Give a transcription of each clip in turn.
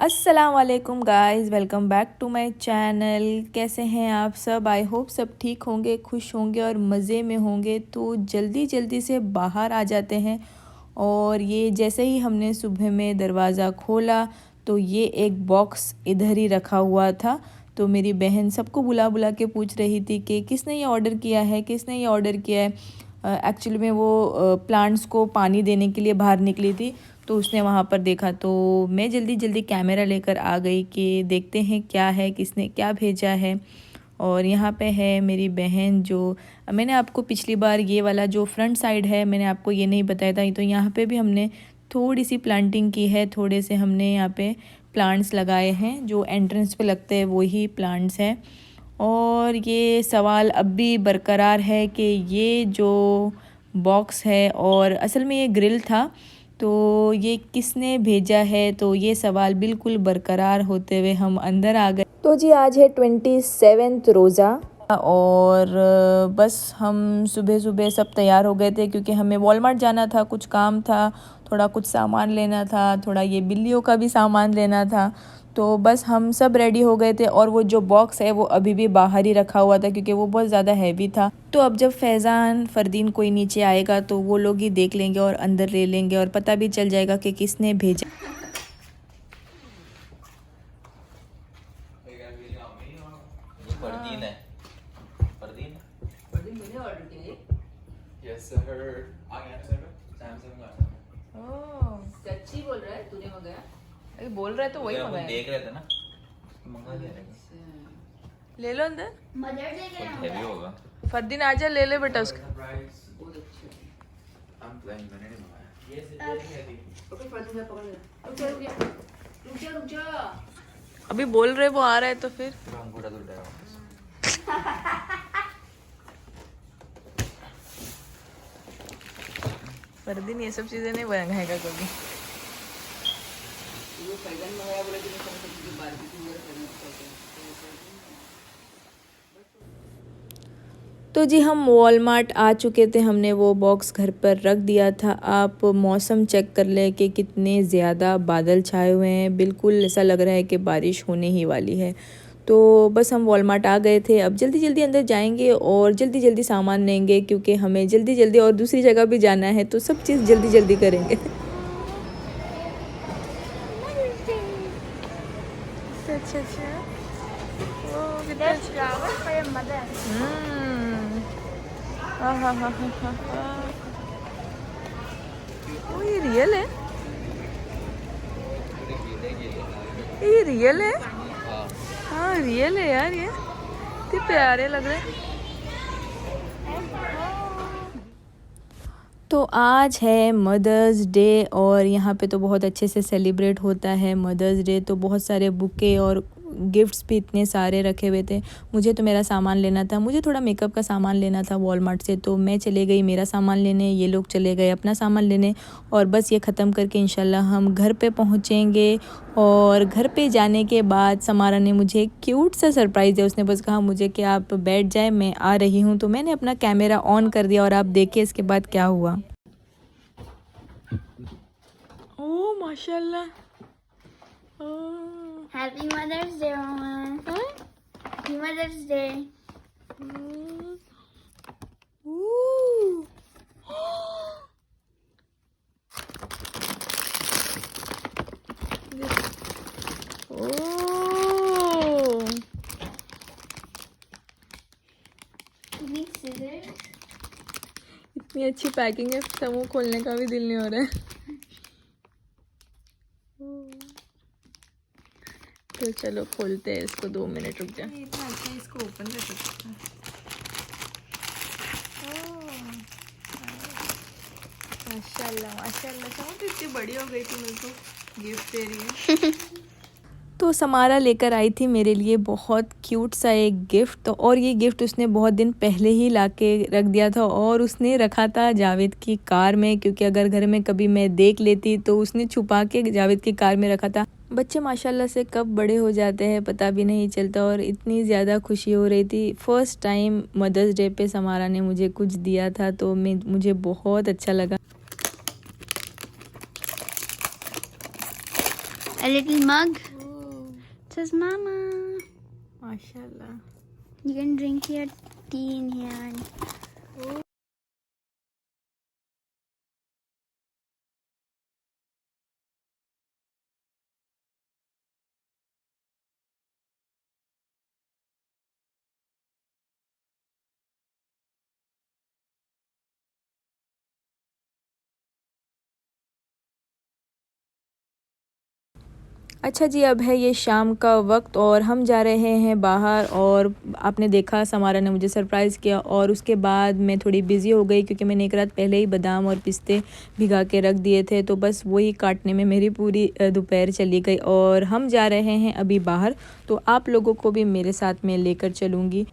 अस्सलाम वालेकुम guys, welcome back to my channel. कैसे हैं आप सब? आई होप सब ठीक होंगे, खुश होंगे और मज़े में होंगे। तो जल्दी जल्दी से बाहर आ जाते हैं। और ये जैसे ही हमने सुबह में दरवाज़ा खोला तो ये एक बॉक्स इधर ही रखा हुआ था। तो मेरी बहन सबको बुला बुला के पूछ रही थी कि किसने ये ऑर्डर किया है, किसने ये ऑर्डर किया है। एक्चुअली में वो प्लांट्स को पानी देने के लिए बाहर निकली थी, तो उसने वहाँ पर देखा। तो मैं जल्दी जल्दी कैमरा लेकर आ गई कि देखते हैं क्या है, किसने क्या भेजा है। और यहाँ पे है मेरी बहन, जो मैंने आपको पिछली बार ये वाला जो फ्रंट साइड है मैंने आपको ये नहीं बताया था। तो यहाँ पे भी हमने थोड़ी सी प्लांटिंग की है, थोड़े से हमने यहाँ पे प्लांट्स लगाए हैं। जो एंट्रेंस पे लगते हैं वही प्लांट्स हैं। और ये सवाल अब भी बरकरार है कि ये जो बॉक्स है, और असल में ये ग्रिल था, तो ये किसने भेजा है, तो ये सवाल बिल्कुल बरकरार होते हुए हम अंदर आ गए। तो जी आज है 27 रोज़ा, और बस हम सुबह सुबह सब तैयार हो गए थे क्योंकि हमें वॉलमार्ट जाना था, कुछ काम था, थोड़ा कुछ सामान लेना था, थोड़ा ये बिल्लियों का भी सामान लेना था। तो बस हम सब रेडी हो गए थे। और वो जो बॉक्स है वो अभी भी बाहर ही रखा हुआ था क्योंकि वो बहुत ज़्यादा हैवी था। तो अब जब फैज़ान, फ़रदीन कोई नीचे आएगा तो वो लोग ही देख लेंगे और अंदर ले लेंगे और पता भी चल जाएगा कि किसने भेजा। फरदीन है। फरदीन मैंने ऑर्डर किया है। Yes sir. आ गया सर। सैमसंग का। ओह, सच्ची बोल रहा है, तूने मंगाया? अरे बोल रहे तो वही हम मंगाया। देख रहे थे ना, मंगा लिया था। ले लो अंदर। मदर डे के बहुत हेवी होगा। फरदीन आजा, ले ले बेटा उसका। बहुत अच्छा है। हम प्लान मैंने नहीं मंगाया। पकड़ फर्स्ट में पकड़ ले। रुक जा। अभी बोल रहे वो आ रहा है तो फिर अंगूठा टूट जाएगा। फरदीन ये सब चीज़ें नहीं मंगाएगा कभी। वो फैजन मंगाया बोला कि मैं समझ सकती हूँ बारबेक्यू वगैरह करना चाहते हैं। तो जी हम वॉलमार्ट आ चुके थे, हमने वो बॉक्स घर पर रख दिया था। आप मौसम चेक कर ले कि कितने ज़्यादा बादल छाए हुए हैं, बिल्कुल ऐसा लग रहा है कि बारिश होने ही वाली है। तो बस हम वॉलमार्ट आ गए थे। अब जल्दी जल्दी अंदर जाएंगे और जल्दी जल्दी सामान लेंगे क्योंकि हमें जल्दी जल्दी और दूसरी जगह भी जाना है, तो सब चीज़ जल्दी जल्दी करेंगे। अच्छा There's flowers for your mother. ओ ये रियल है, ये रियल है। हाँ रियल है यार, ये कितने प्यारे लग रहे हैं। तो आज है मदर्स डे और यहाँ पे तो बहुत अच्छे से सेलिब्रेट होता है मदर्स डे। तो बहुत सारे बुके और गिफ्ट्स भी इतने सारे रखे हुए थे। मुझे तो मेरा सामान लेना था, मुझे थोड़ा मेकअप का सामान लेना था वॉलमार्ट से, तो मैं चले गई मेरा सामान लेने, ये लोग चले गए अपना सामान लेने। और बस ये ख़त्म करके इंशाल्लाह हम घर पे पहुँचेंगे। और घर पे जाने के बाद समारा ने मुझे एक क्यूट सा सरप्राइज़ दिया। उसने बस कहा मुझे कि आप बैठ जाए, मैं आ रही हूँ। तो मैंने अपना कैमरा ऑन कर दिया और आप देखिए इसके बाद क्या हुआ। ओह माशाल्लाह। Happy Mother's Day, Mama. Happy Mother's Day. You need scissors? इतनी अच्छी पैकिंग है, समूह खोलने का भी दिल नहीं हो रहा है। तो चलो खोलते हैं इसको, 2 मिनट रुक जा। इतना अच्छा, इसको ओपन कर सकते हैं। माशाल्लाह माशाल्लाह, समूह तो इतनी बड़ी हो गई थी, मेरे को गिफ्ट दे रही है। तो समारा लेकर आई थी मेरे लिए बहुत क्यूट सा एक गिफ्ट। तो और ये गिफ्ट उसने बहुत दिन पहले ही लाके रख दिया था और उसने रखा था जावेद की कार में, क्योंकि अगर घर में कभी मैं देख लेती तो उसने छुपा के जावेद की कार में रखा था। बच्चे माशाल्लाह से कब बड़े हो जाते हैं पता भी नहीं चलता। और इतनी ज़्यादा खुशी हो रही थी, फ़र्स्ट टाइम मदर्स डे पे समारा ने मुझे कुछ दिया था, तो मुझे बहुत अच्छा लगा। A little mug. It says Mama. माशाल्लाह। You can drink your tea in here. अच्छा जी, अब है ये शाम का वक्त और हम जा रहे हैं बाहर। और आपने देखा समारा ने मुझे सरप्राइज़ किया और उसके बाद मैं थोड़ी बिज़ी हो गई क्योंकि मैंने एक रात पहले ही बादाम और पिस्ते भिगा के रख दिए थे। तो बस वही काटने में मेरी पूरी दोपहर चली गई और हम जा रहे हैं अभी बाहर। तो आप लोगों को भी मेरे साथ में लेकर चलूँगी।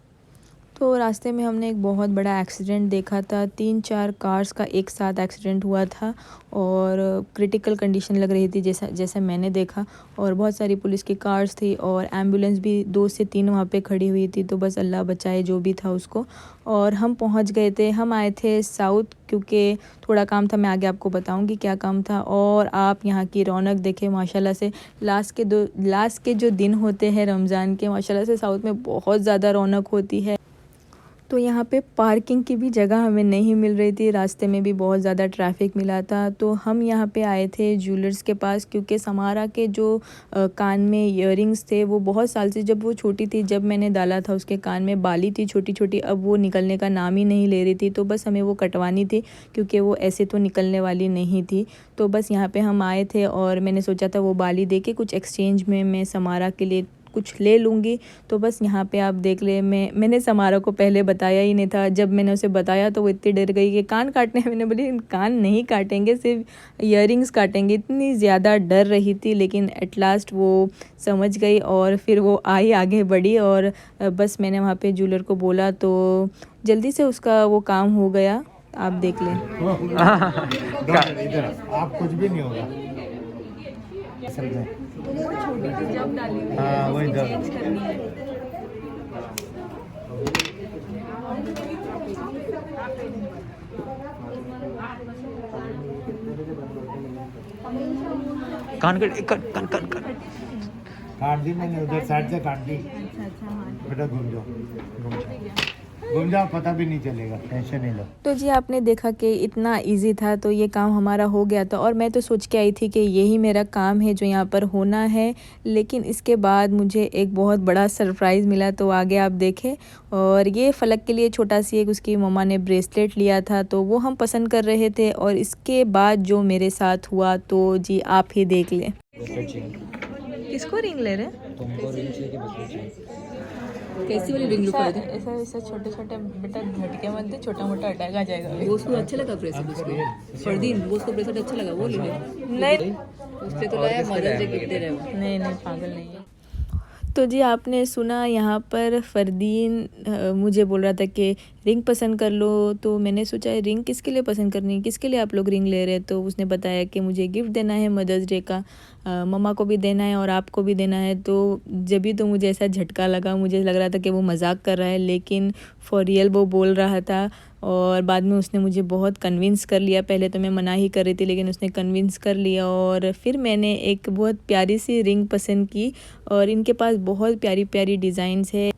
तो रास्ते में हमने एक बहुत बड़ा एक्सीडेंट देखा था। 3-4 कार्स का एक साथ एक्सीडेंट हुआ था और क्रिटिकल कंडीशन लग रही थी जैसा मैंने देखा। और बहुत सारी पुलिस की कार्स थी और एम्बुलेंस भी 2 से 3 वहाँ पे खड़ी हुई थी। तो बस अल्लाह बचाए जो भी था उसको। और हम पहुँच गए थे। हम आए थे साउथ क्योंकि थोड़ा काम था, मैं आगे आपको बताऊँगी क्या काम था। और आप यहाँ की रौनक देखें माशाल्लाह से। लास्ट के जो दिन होते हैं रमज़ान के, माशाल्लाह से साउथ में बहुत ज़्यादा रौनक होती है। तो यहाँ पे पार्किंग की भी जगह हमें नहीं मिल रही थी। रास्ते में भी बहुत ज़्यादा ट्रैफिक मिला था। तो हम यहाँ पे आए थे ज्वेलर्स के पास क्योंकि समारा के जो कान में इयररिंग्स थे वो बहुत साल से, जब वो छोटी थी, जब मैंने डाला था उसके कान में बाली थी छोटी छोटी, अब वो निकलने का नाम ही नहीं ले रही थी। तो बस हमें वो कटवानी थी क्योंकि वो ऐसे तो निकलने वाली नहीं थी। तो बस यहाँ पर हम आए थे और मैंने सोचा था वो बाली दे के कुछ एक्सचेंज में मैं समारा के लिए कुछ ले लूँगी। तो बस यहाँ पे आप देख ले, मैंने समारा को पहले बताया ही नहीं था। जब मैंने उसे बताया तो वो इतनी डर गई कि कान काटने हैं। मैंने बोली कान नहीं काटेंगे, सिर्फ इयररिंग्स काटेंगे। इतनी ज़्यादा डर रही थी लेकिन एट लास्ट वो समझ गई और फिर वो आई आगे बढ़ी। और बस मैंने वहाँ पे ज्वेलर को बोला तो जल्दी से उसका वो काम हो गया। आप देख लें। आप कुछ भी नहीं होगा। छोटी सी जब डाली हुई हाँ, वही जब चेंज करनी है। कान कट काट दी मैंने, उधर साइड से काट दी। अच्छा हाँ। बेटा घूम जाओ, पता भी नहीं चलेगा, टेंशन नहीं लो। तो जी आपने देखा कि इतना इजी था। तो ये काम हमारा हो गया था और मैं तो सोच के आई थी कि यही मेरा काम है जो यहाँ पर होना है। लेकिन इसके बाद मुझे एक बहुत बड़ा सरप्राइज़ मिला। तो आगे आप देखें। और ये फ़लक के लिए छोटा सी एक उसकी मम्मा ने ब्रेसलेट लिया था तो वो हम पसंद कर रहे थे। और इसके बाद जो मेरे साथ हुआ तो जी आप ही देख लें। किसको रिंग ले रहे हैं? तुमको रिंग चाहिए कि ब्रेसलेट चाहिए? कैसी वाली रिंग लुक आ रही ऐसा ऐसा छोटे छोटे बेटा झटके मत दे, छोटा मोटा अटैक आ जाएगा। वो उसको अच्छा लगा ब्रेसलेट, उसको फरदीन वो उसको ब्रेसलेट अच्छा लगा, वो ले ले। नहीं उसने तो लाया मदर्स डे गिफ्ट दे रहे हो। नहीं पागल नहीं है। तो जी आपने सुना यहाँ पर फरदीन मुझे बोल रहा था कि रिंग पसंद कर लो। तो मैंने सोचा रिंग किसके लिए पसंद करनी है, किसके लिए आप लोग रिंग ले रहे हैं। तो उसने बताया कि मुझे गिफ्ट देना है मदर्स डे का, मम्मा को भी देना है और आपको भी देना है। तो जब भी तो मुझे ऐसा झटका लगा, मुझे लग रहा था कि वो मजाक कर रहा है लेकिन फॉर रियल वो बोल रहा था। और बाद में उसने मुझे बहुत कन्विंस कर लिया। पहले तो मैं मना ही कर रही थी लेकिन उसने कन्विंस कर लिया और फिर मैंने एक बहुत प्यारी सी रिंग पसंद की। और इनके पास बहुत प्यारी प्यारी डिज़ाइंस है।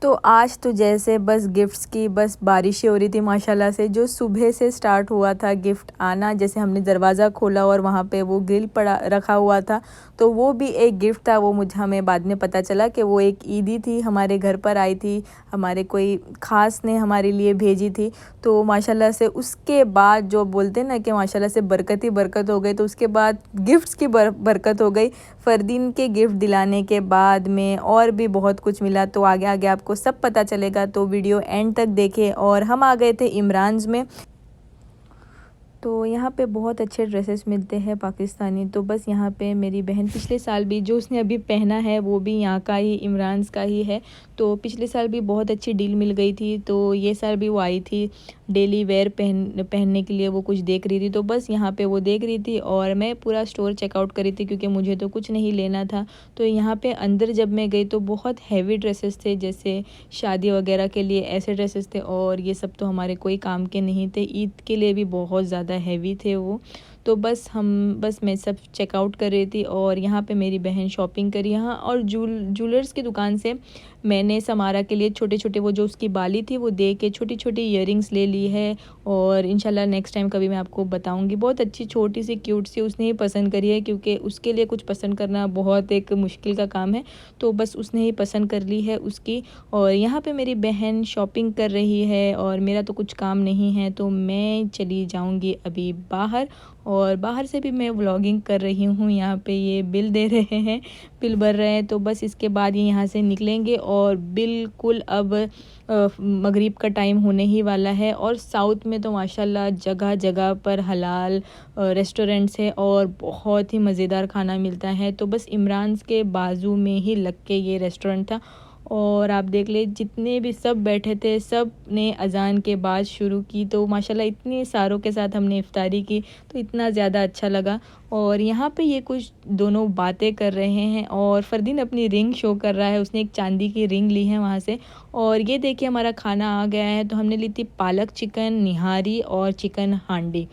तो आज तो जैसे बस गिफ्ट्स की बस बारिश हो रही थी माशाल्लाह से। जो सुबह से स्टार्ट हुआ था गिफ्ट आना, जैसे हमने दरवाज़ा खोला और वहाँ पे वो ग्रिल पड़ा रखा हुआ था तो वो भी एक गिफ्ट था। वो हमें बाद में पता चला कि वो एक ईदी थी, हमारे घर पर आई थी, हमारे कोई ख़ास ने हमारे लिए भेजी थी। तो माशाल्लाह से उसके बाद जो बोलते हैं ना कि माशाल्लाह से बरकत ही बरकत हो गई। तो उसके बाद गिफ्ट्स की बरकत हो गई। फरदीन के गिफ्ट दिलाने के बाद में और भी बहुत कुछ मिला। तो आगे आगे आपको सब पता चलेगा। तो वीडियो एंड तक देखें। और हम आ गए थे इमरान्स में। तो यहाँ पे बहुत अच्छे ड्रेसेस मिलते हैं पाकिस्तानी। तो बस यहाँ पे मेरी बहन पिछले साल भी जो उसने अभी पहना है वो भी यहाँ का ही, इमरान्स का ही है। तो पिछले साल भी बहुत अच्छी डील मिल गई थी। तो ये साल भी वो आई थी डेली वेयर पहनने के लिए, वो कुछ देख रही थी। तो बस यहाँ पे वो देख रही थी और मैं पूरा स्टोर चेकआउट करी थी क्योंकि मुझे तो कुछ नहीं लेना था। तो यहाँ पे अंदर जब मैं गई तो बहुत हैवी ड्रेसेस थे, जैसे शादी वगैरह के लिए ऐसे ड्रेसेस थे। और ये सब तो हमारे कोई काम के नहीं थे, ईद के लिए भी बहुत ज़्यादा हैवी थे वो। तो बस मैं सब चेकआउट कर रही थी और यहाँ पे मेरी बहन शॉपिंग करी यहाँ। और ज्वेलर्स की दुकान से मैंने समारा के लिए छोटे छोटे वो जो उसकी बाली थी वो दे के छोटी छोटी ईयरिंग्स ले ली है। और इंशाल्लाह नेक्स्ट टाइम कभी मैं आपको बताऊंगी। बहुत अच्छी छोटी सी क्यूट सी उसने ही पसंद करी है, क्योंकि उसके लिए कुछ पसंद करना बहुत एक मुश्किल का काम है, तो बस उसने ही पसंद कर ली है उसकी। और यहाँ पे मेरी बहन शॉपिंग कर रही है और मेरा तो कुछ काम नहीं है, तो मैं चली जाऊँगी अभी बाहर। और बाहर से भी मैं व्लॉगिंग कर रही हूँ। यहाँ पे ये बिल दे रहे हैं, बिल भर रहे हैं, तो बस इसके बाद ये यहाँ से निकलेंगे। और बिल्कुल अब मगरिब का टाइम होने ही वाला है। और साउथ में तो माशाल्लाह जगह जगह पर हलाल रेस्टोरेंट्स है और बहुत ही मज़ेदार खाना मिलता है। तो बस इमरान के बाजू में ही लग के ये रेस्टोरेंट था। और आप देख ले जितने भी सब बैठे थे सब ने अज़ान के बाद शुरू की, तो माशाल्लाह इतने सारों के साथ हमने इफ्तारी की, तो इतना ज़्यादा अच्छा लगा। और यहाँ पे ये कुछ दोनों बातें कर रहे हैं और फरदीन अपनी रिंग शो कर रहा है, उसने एक चांदी की रिंग ली है वहाँ से। और ये देखिए हमारा खाना आ गया है, तो हमने ली थी पालक चिकन, निहारी और चिकन हांडी।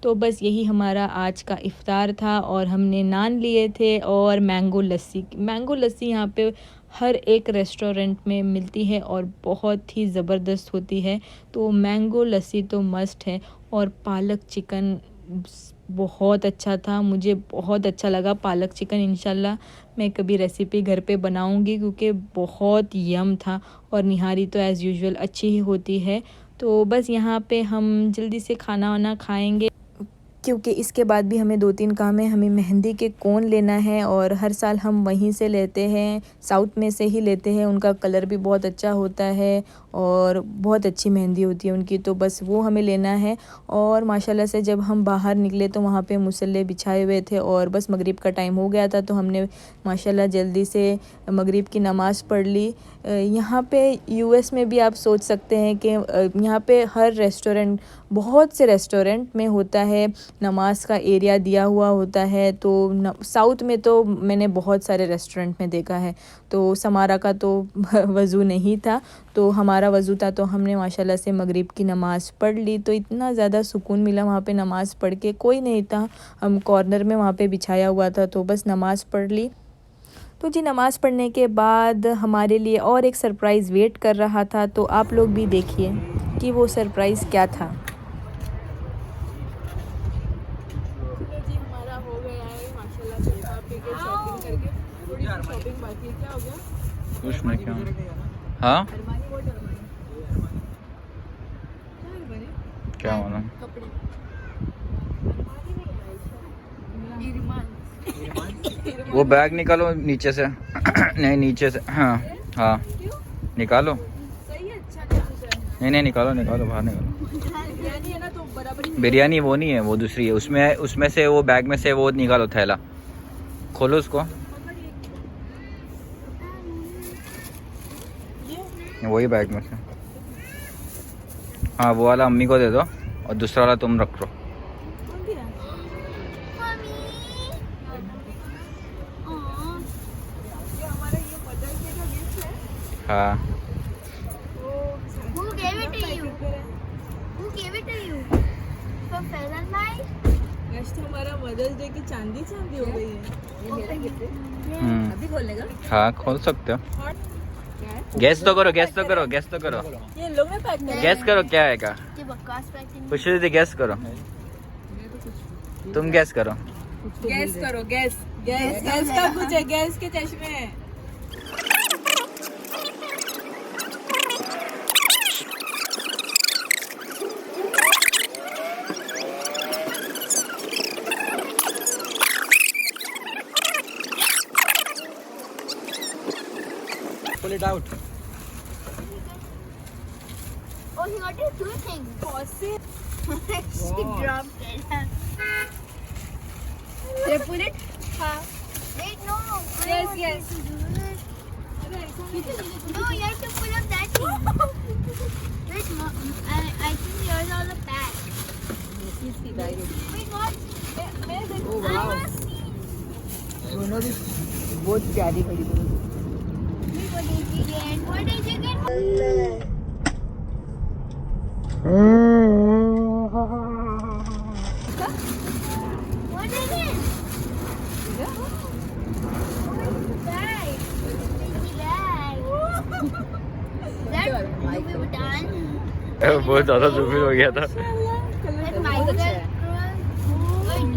तो बस यही हमारा आज का इफ़्तार था। और हमने नान लिए थे और मैंगो लस्सी यहाँ पे हर एक रेस्टोरेंट में मिलती है और बहुत ही ज़बरदस्त होती है, तो मैंगो लस्सी तो मस्ट है। और पालक चिकन बहुत अच्छा था, मुझे बहुत अच्छा लगा पालक चिकन। इंशाल्लाह मैं कभी रेसिपी घर पे बनाऊंगी, क्योंकि बहुत यम था। और निहारी तो एज़ यूजुअल अच्छी ही होती है। तो बस यहाँ पे हम जल्दी से खाना वाना खाएंगे, क्योंकि इसके बाद भी हमें 2-3 काम है। हमें मेहंदी के कोन लेना है और हर साल हम वहीं से लेते हैं, साउथ में से ही लेते हैं। उनका कलर भी बहुत अच्छा होता है और बहुत अच्छी मेहंदी होती है उनकी, तो बस वो हमें लेना है। और माशाल्लाह से जब हम बाहर निकले तो वहाँ पे मुसल्ले बिछाए हुए थे और बस मगरिब का टाइम हो गया था, तो हमने माशाल्लाह जल्दी से मगरिब की नमाज़ पढ़ ली। यहाँ पे यूएस में भी आप सोच सकते हैं कि यहाँ पे हर रेस्टोरेंट, बहुत से रेस्टोरेंट में होता है नमाज का एरिया दिया हुआ होता है। तो साउथ में तो मैंने बहुत सारे रेस्टोरेंट में देखा है, तो समारा का तो वज़ू नहीं था, तो हमारा वज़ू था, तो हमने माशाल्लाह से मगरिब की नमाज़ पढ़ ली। तो इतना ज़्यादा सुकून मिला वहाँ पे नमाज़ पढ़ के, कोई नहीं था, हम कॉर्नर में वहाँ पे बिछाया हुआ था, तो बस नमाज़ पढ़ ली। तो जी नमाज़ पढ़ने के बाद हमारे लिए और एक सरप्राइज़ वेट कर रहा था, तो आप लोग भी देखिए कि वो सरप्राइज़ क्या था। जी हमारा हो गया है माशाल्लाह से खा पी के शॉपिंग करके, थोड़ी शॉपिंग बाकी है। क्या हो गया? कुछ नहीं, क्या हाँ क्या मालूम। वो बैग निकालो नीचे से नहीं नीचे से, हाँ हाँ निकालो। नहीं निकालो बाहर निकालो। बिरयानी वो नहीं है, वो दूसरी है। उसमें से वो बैग में से वो निकालो, थैला खोलो उसको, वही बैग में से। हाँ वो वाला अम्मी को दे दो और दूसरा वाला तुम रख लो। हाँ Who gave it to you? Who gave it to you? From Failan bhai? आज तो हमारा मदर्स डे की चांदी हो गई है। ये मेरा गिफ्ट है, अभी खोलने का? हाँ खोल सकते हो। गैस तो करो ये लोग ने पैक किया। गैस करो क्या आएगा। ये बकवास पैकिंग। खुशी दीदी गैस करो, तुम गैस करो। गैस का कुछ है, गैस के चश्मे। Pull it out. Oh, he got you two things. She dropped it. They put it? Wait, no. Yes. No, you have to pull up that thing. Wait, I think yours are the pack. Wait, what? Oh, wow. I want to see. दोनों भी बहुत प्यारी बड़ी बड़ी। What did you get? What did you get? Louis Vuitton. बहुत ज्यादा जुबिल हो गया था। Like Michael Kors.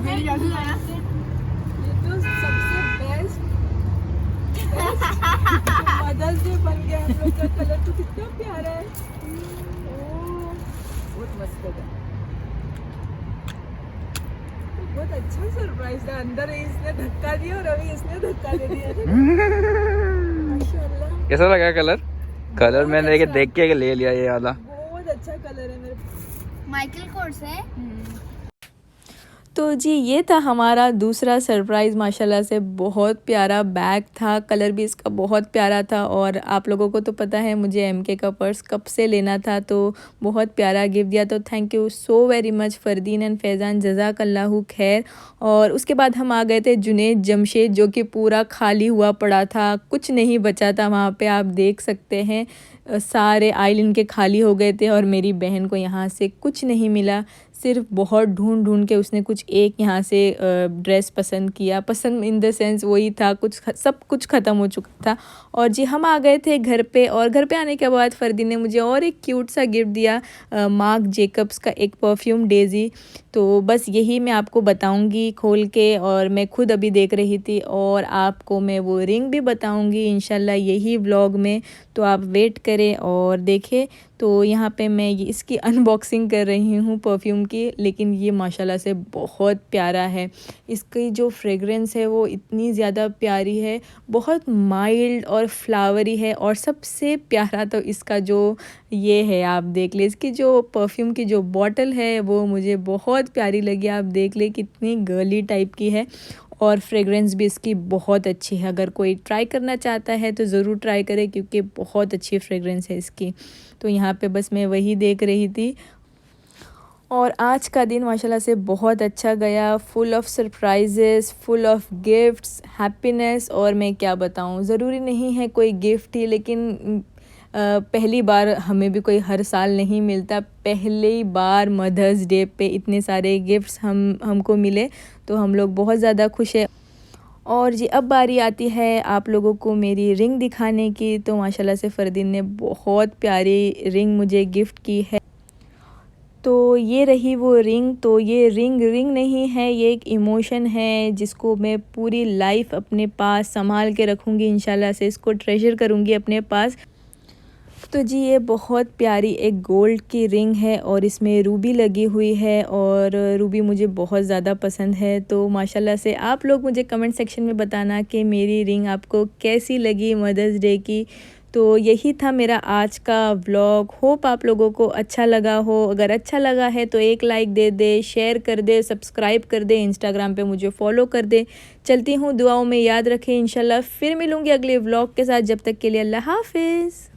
मेरी आगे आया ये तो सबसे बेस्ट मदर्स डे बन गया हम लोग का कलर तो कितना प्यारा है बहुत मस्त है बहुत अच्छा सरप्राइज था अंदर इसने धक्का दिया और अभी इसने धक्का दे दिया माशाल्लाह कैसा लगा कलर? कलर मैंने देख के ले लिया ये वाला। बहुत अच्छा कलर है मेरे Michael Kors है. तो जी ये था हमारा दूसरा सरप्राइज़। माशाल्लाह से बहुत प्यारा बैग था, कलर भी इसका बहुत प्यारा था। और आप लोगों को तो पता है मुझे एमके का पर्स कब से लेना था, तो बहुत प्यारा गिफ्ट दिया। तो thank you so very much Fardeen and Faizan, जज़ाकल्लाहु खैर। और उसके बाद हम आ गए थे जुनैद जमशेद, जो कि पूरा खाली हुआ पड़ा था, कुछ नहीं बचा था वहाँ पे। आप देख सकते हैं सारे आइल इनके खाली हो गए थे और मेरी बहन को यहाँ से कुछ नहीं मिला। सिर्फ बहुत ढूंढ ढूंढ के उसने कुछ एक यहाँ से ड्रेस पसंद किया, पसंद इन द सेंस वही था, कुछ सब कुछ ख़त्म हो चुका था। और जी हम आ गए थे घर पे, और घर पे आने के बाद फ़रदीन ने मुझे और एक क्यूट सा गिफ्ट दिया, मार्क जेकब्स का एक परफ्यूम डेज़ी। तो बस यही मैं आपको बताऊंगी खोल के, और मैं खुद अभी देख रही थी, और आपको मैं वो रिंग भी बताऊंगी इंशाल्लाह यही व्लॉग में। तो आप वेट करें और देखें। तो यहाँ पे मैं इसकी अनबॉक्सिंग कर रही हूँ परफ्यूम की, लेकिन ये माशाल्लाह से बहुत प्यारा है। इसकी जो फ्रेगरेंस है वो इतनी ज़्यादा प्यारी है, बहुत माइल्ड और फ्लावरी है। और सबसे प्यारा तो इसका जो ये है, आप देख ले, इसकी जो परफ्यूम की जो बॉटल है वो मुझे बहुत प्यारी लगी। आप देख ले कितनी गर्ली टाइप की है, और फ्रेगरेंस भी इसकी बहुत अच्छी है। अगर कोई ट्राई करना चाहता है तो ज़रूर ट्राई करें, क्योंकि बहुत अच्छी फ्रेगरेंस है इसकी। तो यहाँ पे बस मैं वही देख रही थी। और आज का दिन माशाल्लाह से बहुत अच्छा गया, full of surprises, full of gifts, happiness. और मैं क्या बताऊँ, ज़रूरी नहीं है कोई गिफ्ट ही, लेकिन पहली बार हमें भी कोई हर साल नहीं मिलता। पहली बार मदर्स डे पे इतने सारे गिफ्ट्स हमको मिले, तो हम लोग बहुत ज़्यादा खुश है। और जी अब बारी आती है आप लोगों को मेरी रिंग दिखाने की। तो माशाल्लाह से फ़रदीन ने बहुत प्यारी रिंग मुझे गिफ्ट की है। तो ये रही वो रिंग। तो ये रिंग नहीं है, ये एक इमोशन है जिसको मैं पूरी लाइफ अपने पास संभाल के रखूँगी। इंशाल्लाह से इसको ट्रेजर करूँगी अपने पास। तो जी ये बहुत प्यारी एक गोल्ड की रिंग है, और इसमें रूबी लगी हुई है, और रूबी मुझे बहुत ज़्यादा पसंद है। तो माशाल्लाह से आप लोग मुझे कमेंट सेक्शन में बताना कि मेरी रिंग आपको कैसी लगी मदर्स डे की। तो यही था मेरा आज का व्लॉग। होप आप लोगों को अच्छा लगा हो। अगर अच्छा लगा है तो एक लाइक दे दे, शेयर कर दे, सब्सक्राइब कर दे, इंस्टाग्राम पे मुझे फॉलो कर दे। चलती हूँ, दुआओं में याद रखें। इंशाल्लाह फिर मिलूँगी अगले व्लॉग के साथ। जब तक के लिए अल्लाह हाफिज़।